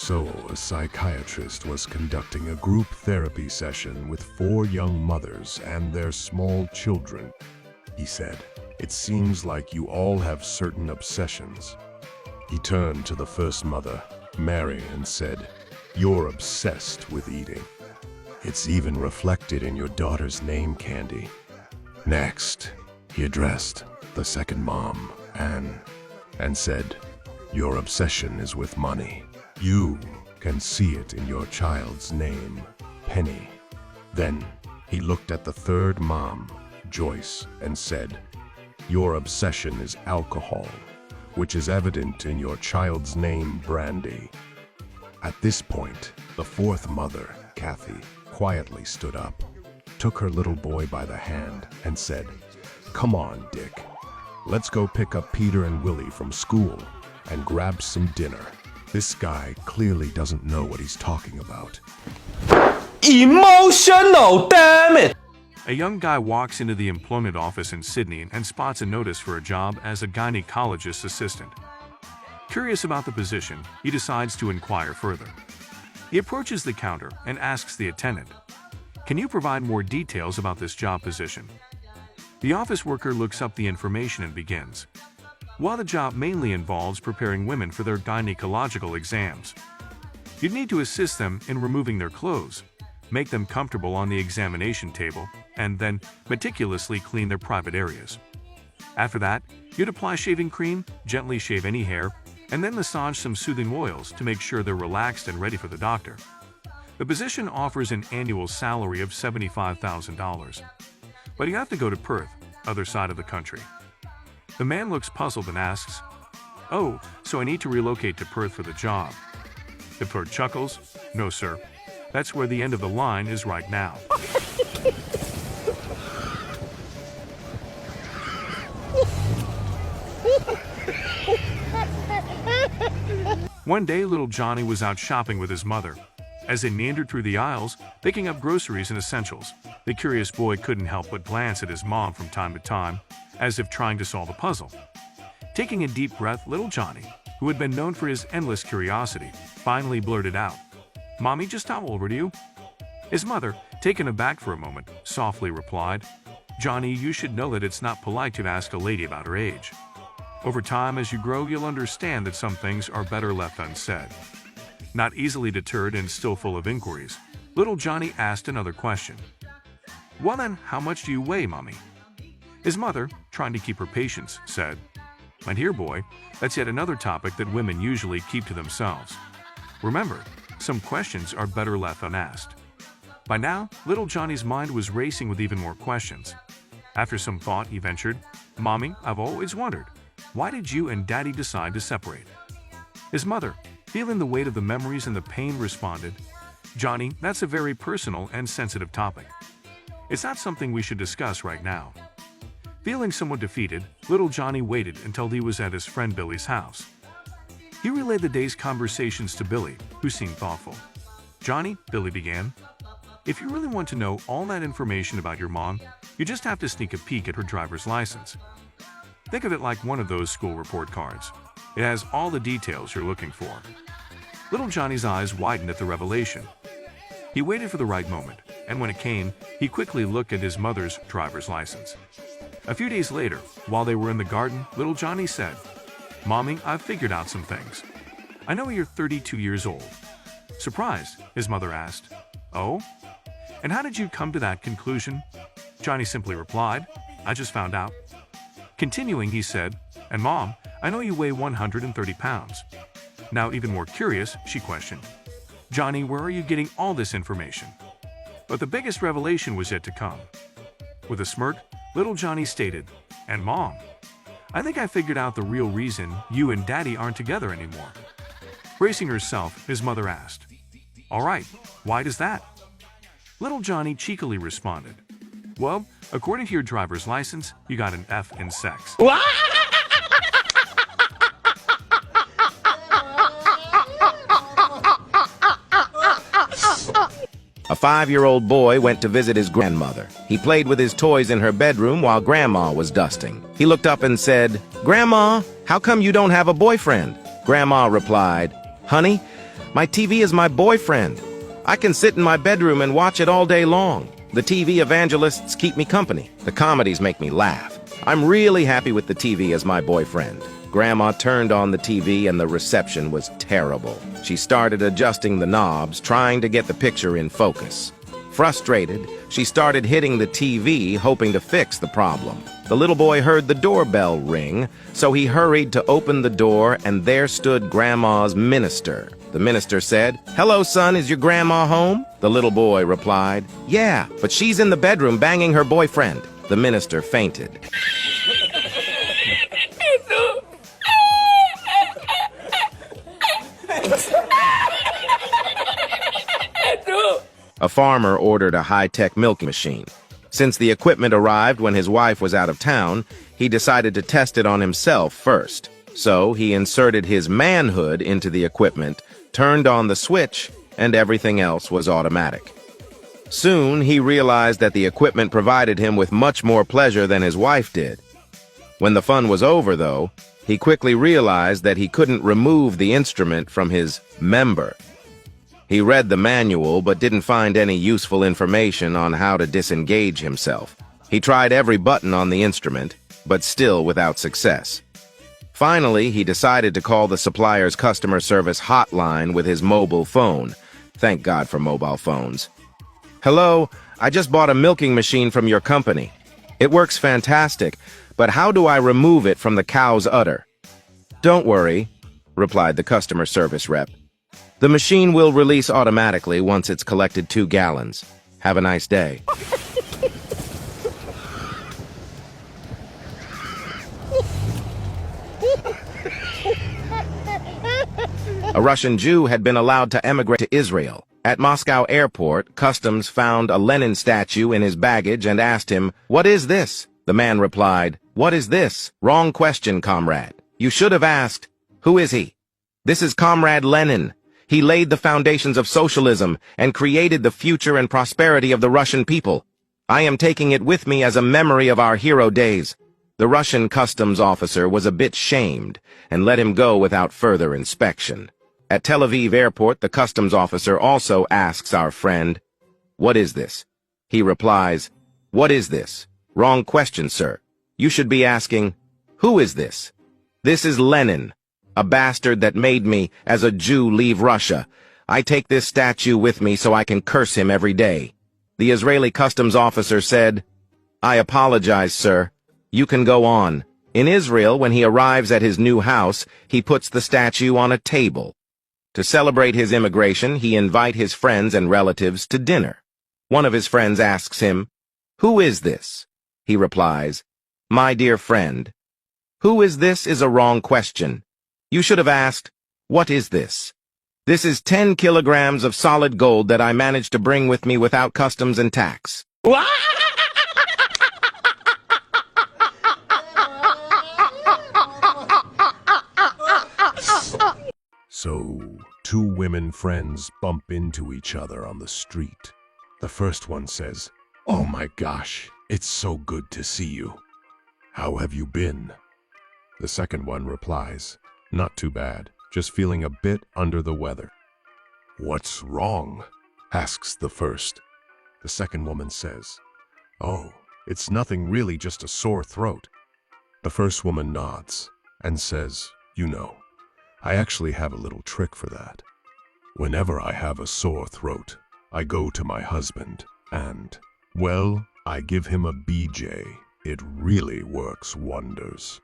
So, a psychiatrist was conducting a group therapy session with 4 young mothers and their small children. He said, "It seems like you all have certain obsessions." He turned to the first mother, Mary, and said, "You're obsessed with eating. It's even reflected in your daughter's name, Candy." Next, he addressed the second mom, Anne, and said, "Your obsession is with money. You can see it in your child's name, Penny." Then he looked at the third mom, Joyce, and said, "Your obsession is alcohol, which is evident in your child's name, Brandy." At this point, the fourth mother, Kathy, quietly stood up, took her little boy by the hand, and said, "Come on, Dick. Let's go pick up Peter and Willie from school and grab some dinner." This guy clearly doesn't know what he's talking about. Emotional, damn it! A young guy walks into the employment office in Sydney and spots a notice for a job as a gynecologist assistant. Curious about the position, he decides to inquire further. He approaches the counter and asks the attendant, "Can you provide more details about this job position?" The office worker looks up the information and begins. While the job mainly involves preparing women for their gynecological exams, you'd need to assist them in removing their clothes, make them comfortable on the examination table, and then meticulously clean their private areas. After that, you'd apply shaving cream, gently shave any hair, and then massage some soothing oils to make sure they're relaxed and ready for the doctor. The position offers an annual salary of $75,000, but you have to go to Perth, other side of the country. The man looks puzzled and asks, "Oh, so I need to relocate to Perth for the job?" The clerk chuckles, "No, sir. That's where the end of the line is right now." One day, little Johnny was out shopping with his mother. As they meandered through the aisles, picking up groceries and essentials, the curious boy couldn't help but glance at his mom from time to time, as if trying to solve a puzzle. Taking a deep breath, little Johnny, who had been known for his endless curiosity, finally blurted out, "Mommy, just how old are you?" His mother, taken aback for a moment, softly replied, "Johnny, you should know that it's not polite to ask a lady about her age. Over time, as you grow, you'll understand that some things are better left unsaid." Not easily deterred and still full of inquiries, little Johnny asked another question. "Well then, how much do you weigh, Mommy?" His mother, trying to keep her patience, said, "My dear boy, that's yet another topic that women usually keep to themselves. Remember, some questions are better left unasked." By now, little Johnny's mind was racing with even more questions. After some thought, he ventured, "Mommy, I've always wondered, why did you and Daddy decide to separate?" His mother, feeling the weight of the memories and the pain, responded, "Johnny, that's a very personal and sensitive topic. It's not something we should discuss right now." Feeling somewhat defeated, little Johnny waited until he was at his friend Billy's house. He relayed the day's conversations to Billy, who seemed thoughtful. "Johnny," Billy began, "if you really want to know all that information about your mom, you just have to sneak a peek at her driver's license. Think of it like one of those school report cards. It has all the details you're looking for." Little Johnny's eyes widened at the revelation. He waited for the right moment, and when it came, he quickly looked at his mother's driver's license. A few days later, while they were in the garden, little Johnny said, "Mommy, I've figured out some things. I know you're 32 years old." Surprised, his mother asked, "Oh? And how did you come to that conclusion?" Johnny simply replied, "I just found out." Continuing, he said, "And Mom, I know you weigh 130 pounds. Now, even more curious, she questioned, "Johnny, where are you getting all this information?" But the biggest revelation was yet to come. With a smirk, little Johnny stated, "And Mom, I think I figured out the real reason you and Daddy aren't together anymore." Bracing herself, his mother asked, "All right, why does that?" Little Johnny cheekily responded, "Well, according to your driver's license, you got an F in sex." A 5-year-old boy went to visit his grandmother. He played with his toys in her bedroom while Grandma was dusting. He looked up and said, "Grandma, how come you don't have a boyfriend?" Grandma replied, "Honey, My TV is my boyfriend. I can sit in my bedroom and watch it all day long. The TV evangelists keep me company. The comedies make me laugh. I'm really happy with the TV as my boyfriend. Grandma turned on the TV and the reception was terrible. She started adjusting the knobs, trying to get the picture in focus. Frustrated, she started hitting the TV, hoping to fix the problem. The little boy heard the doorbell ring, so he hurried to open the door, and there stood Grandma's minister. The minister said, "Hello, son, is your grandma home?" The little boy replied, "Yeah, but she's in the bedroom banging her boyfriend." The minister fainted. A farmer ordered a high-tech milking machine. Since the equipment arrived when his wife was out of town, he decided to test it on himself first. So he inserted his manhood into the equipment, turned on the switch, and everything else was automatic. Soon he realized that the equipment provided him with much more pleasure than his wife did. When the fun was over, though, he quickly realized that he couldn't remove the instrument from his member. He read the manual but didn't find any useful information on how to disengage himself. He tried every button on the instrument, but still without success. Finally, he decided to call the supplier's customer service hotline with his mobile phone. Thank God for mobile phones. "Hello, I just bought a milking machine from your company. It works fantastic, but how do I remove it from the cow's udder?" "Don't worry," replied the customer service rep. "The machine will release automatically once it's collected 2 gallons. Have a nice day." A Russian Jew had been allowed to emigrate to Israel. At Moscow airport, customs found a Lenin statue in his baggage and asked him, "What is this?" The man replied, "What is this? Wrong question, comrade. You should have asked, who is he? This is Comrade Lenin. He laid the foundations of socialism and created the future and prosperity of the Russian people. I am taking it with me as a memory of our hero days." The Russian customs officer was a bit shamed and let him go without further inspection. At Tel Aviv airport, the customs officer also asks our friend, "What is this?" He replies, "What is this? Wrong question, sir. You should be asking, who is this? This is Lenin, a bastard that made me, as a Jew, leave Russia. I take this statue with me so I can curse him every day." The Israeli customs officer said, "I apologize, sir. You can go on." In Israel, when he arrives at his new house, he puts the statue on a table. To celebrate his immigration, he invites his friends and relatives to dinner. One of his friends asks him, "Who is this?" He replies, "My dear friend." "Who is this?" is a wrong question. You should have asked, "What is this?" "This is 10 kilograms of solid gold that I managed to bring with me without customs and tax." So, 2 women friends bump into each other on the street. The first one says, "Oh my gosh, it's so good to see you. How have you been?" The second one replies, "Not too bad, just feeling a bit under the weather." "What's wrong?" asks the first. The second woman says, "Oh, it's nothing really, just a sore throat." The first woman nods and says, "You know, I actually have a little trick for that. Whenever I have a sore throat, I go to my husband and, well, I give him a BJ. It really works wonders.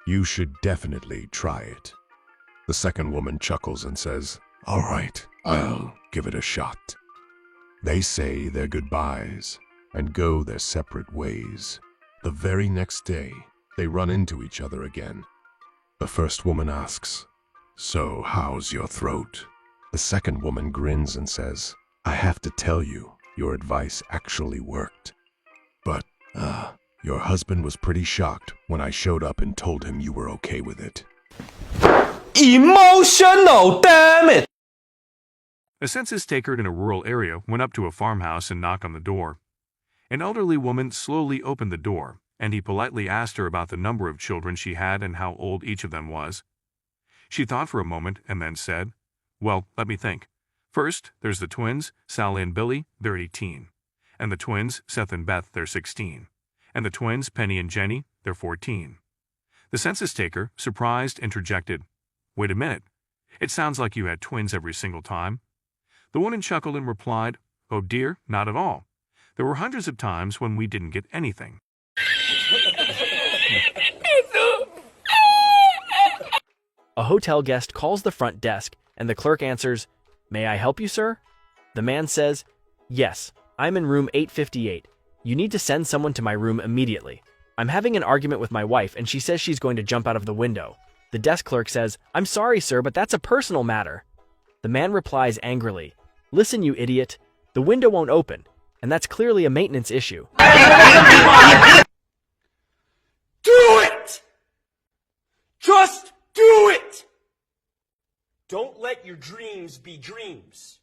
You should definitely try it." The second woman chuckles and says, "All right, I'll give it a shot." They say their goodbyes and go their separate ways. The very next day, they run into each other again. The first woman asks, "So, how's your throat?" The second woman grins and says, "I have to tell you, your advice actually worked. But, your husband was pretty shocked when I showed up and told him you were okay with it." Emotional, damn it! A census taker in a rural area went up to a farmhouse and knocked on the door. An elderly woman slowly opened the door, and he politely asked her about the number of children she had and how old each of them was. She thought for a moment and then said, Well, let me think. First, there's the twins, Sally and Billy, they're 18. And the twins, Seth and Beth, they're 16. And the twins, Penny and Jenny, they're 14. The census taker, surprised, interjected, "Wait a minute. It sounds like you had twins every single time." The woman chuckled and replied, "Oh dear, not at all. There were hundreds of times when we didn't get anything." A hotel guest calls the front desk, and the clerk answers, "May I help you, sir?" The man says, "Yes, I'm in room 858. You need to send someone to my room immediately. I'm having an argument with my wife, and she says she's going to jump out of the window." The desk clerk says, "I'm sorry, sir, but that's a personal matter." The man replies angrily, "Listen, you idiot. The window won't open, and that's clearly a maintenance issue." Do it! Just do it! Don't let your dreams be dreams.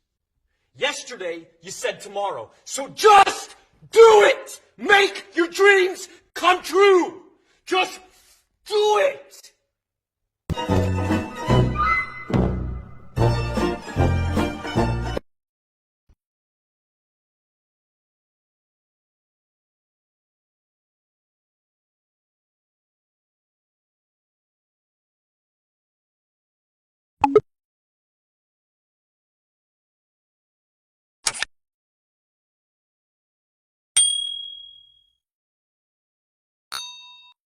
Yesterday, you said tomorrow, so just do it! Make your dreams come true! Just do it!